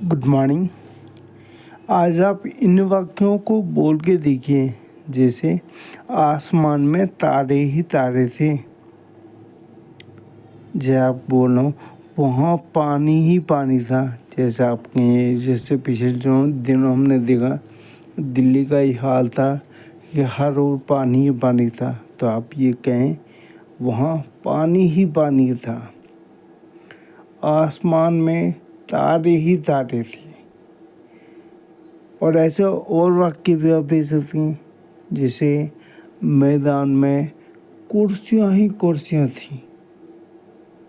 Good morning. आज आप इन वाक्यों को बोल के देखिए, जैसे आसमान में तारे ही तारे थे। जैसे आप बोल रहा हूँ वहाँ पानी ही पानी था। जैसे पिछले दिनों हमने देखा दिल्ली का ही हाल था कि हर ओर पानी ही पानी था। तो आप ये कहें वहाँ पानी ही पानी था, आसमान में तारे ही तारे थे। और ऐसे और वाक्य भी आप ले सकते हैं, जैसे मैदान में कुर्सियाँ ही कुर्सियाँ थीं।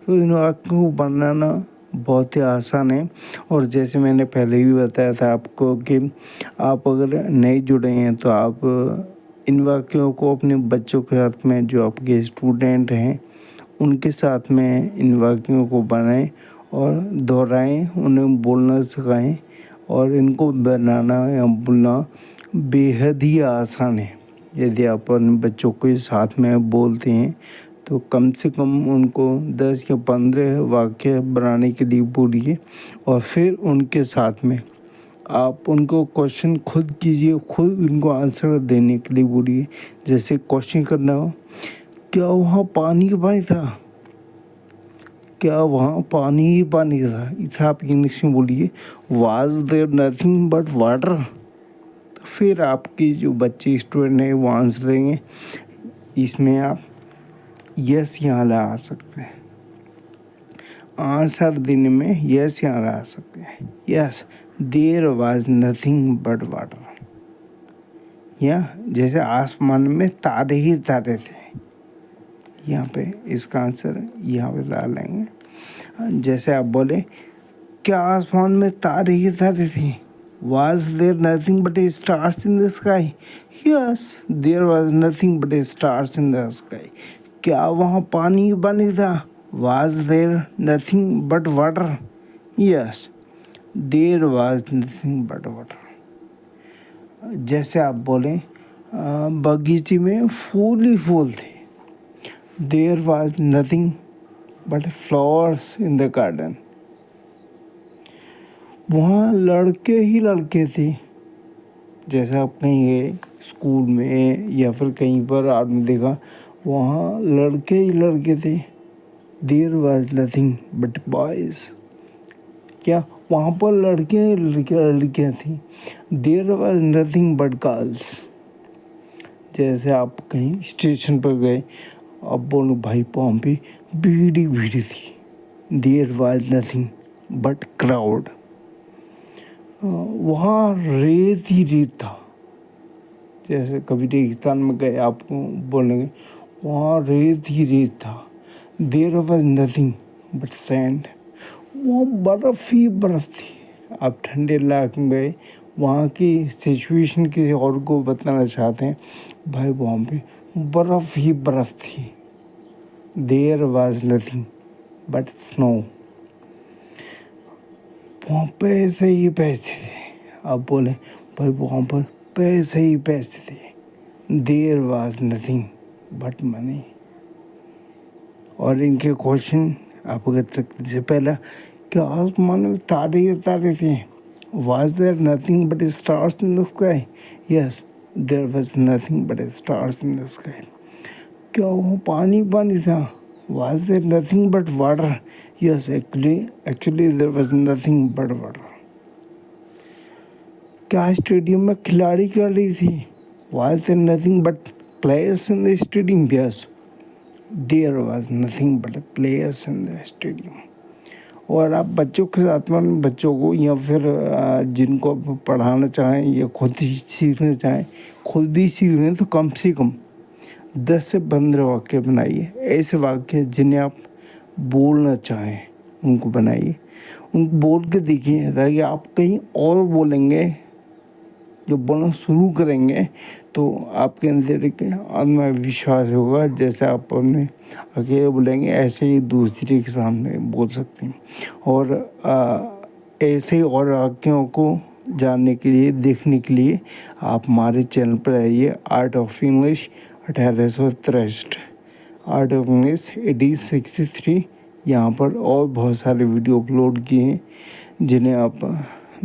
तो इन वाक्यों को बनाना बहुत ही आसान है। और जैसे मैंने पहले भी बताया था आपको कि आप अगर नए जुड़े हैं तो आप इन वाक्यों को अपने बच्चों के साथ में, जो आपके स्टूडेंट हैं उनके साथ में इन वाक्यों को बनाएं और दोहराएं, उन्हें बोलना सिखाएं। और इनको बनाना या बोलना बेहद ही आसान है। यदि आप अपने बच्चों के साथ में बोलते हैं तो कम से कम उनको 10 या 15 वाक्य बनाने के लिए बोलिए और फिर उनके साथ में आप उनको क्वेश्चन खुद कीजिए, खुद उनको आंसर देने के लिए बोलिए। जैसे क्वेश्चन करना हो, क्या वहाँ पानी का पानी था? क्या वहाँ पानी ही पानी था? इसे आप इंग्लिश में बोलिए, was there nothing but water. तो फिर आपके जो बच्चे स्टूडेंट हैं वो आंसर देंगे। इसमें आप यस यहाँ लगा सकते हैं, आंसर देने में यस यहाँ लगा सकते हैं। Yes there was nothing but water. या जैसे आसमान में तारे ही तारे थे, यहाँ पे इसका आंसर यहाँ पे ला लेंगे। जैसे आप बोले, क्या आसमान में तारे ही तारे थे? Was there nothing but stars in the sky? Yes, there was nothing but stars in the sky. क्या वहाँ पानी ही पानी था? Was there nothing but water? Yes, there was nothing but water. जैसे आप बोलें बगीचे में फूल ही फूल थे। There was nothing but flowers in the garden. वहाँ लड़के ही लड़के थे। जैसे आप कहीं गए स्कूल में या फिर कहीं पर आपने देखा वहाँ लड़के ही लड़के थे। There was nothing but boys. क्या वहाँ पर लड़के लड़कियाँ थी? There was nothing but girls. जैसे आप कहीं स्टेशन पर गए, अब बोलो भाई वहाँ पे भीड़ ही थी। There was nothing but crowd. वहाँ रेत ही रेत था। जैसे कभी रेगिस्तान में गए, आपको बोलेंगे वहाँ रेत ही रेत था। There was nothing but sand. वहाँ बर्फ़ ही बर्फ़ थी। आप ठंडे इलाके में गए, वहाँ की सिचुएशन किसी और को बताना चाहते हैं, भाई वहाँ पे बर्फ़ ही बर्फ़ थी। There was nothing but snow. वहाँ पैसे ही पैसे थे। आप बोले भाई वहाँ पर पैसे ही पैसे थे। There was nothing but money. और इनके क्वेश्चन आप कर सकते, जैसे पहला, क्या आसमान में तारे ही तारे थे? Was there nothing but stars in the sky? Yes, there was nothing but stars in the sky. क्या वो पानी पानी था? Was there nothing but water? Yes, actually there was nothing but water. क्या स्टेडियम में खिलाड़ी थी? Was there nothing but players in the stadium? Yes, there was nothing but players in the stadium. और आप बच्चों के साथ में बच्चों को या फिर जिनको आप पढ़ाना चाहें या खुद ही सीखना चाहें, खुद ही सीख रहे हैं तो कम से कम 10 से 15 वाक्य बनाइए। ऐसे वाक्य जिन्हें आप बोलना चाहें उनको बनाइए, उनको बोल के देखिए, ताकि आप कहीं और बोलेंगे, जब बोलना शुरू करेंगे तो आपके अंदर एक आत्मविश्वास होगा। जैसे आप अपने अकेले बोलेंगे ऐसे ही दूसरे के सामने बोल सकते हैं। और ऐसे ही और वाक्यों को जानने के लिए, देखने के लिए आप हमारे चैनल पर आइए, art of English 1863, art of English 1863। यहाँ पर और बहुत सारे वीडियो अपलोड किए हैं जिन्हें आप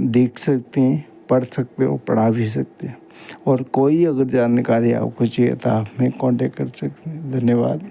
देख सकते हैं, पढ़ सकते हो, पढ़ा भी सकते हैं। और कोई अगर जानकारी आपको चाहिए तो आप हमें कॉन्टेक्ट कर सकते हैं। धन्यवाद।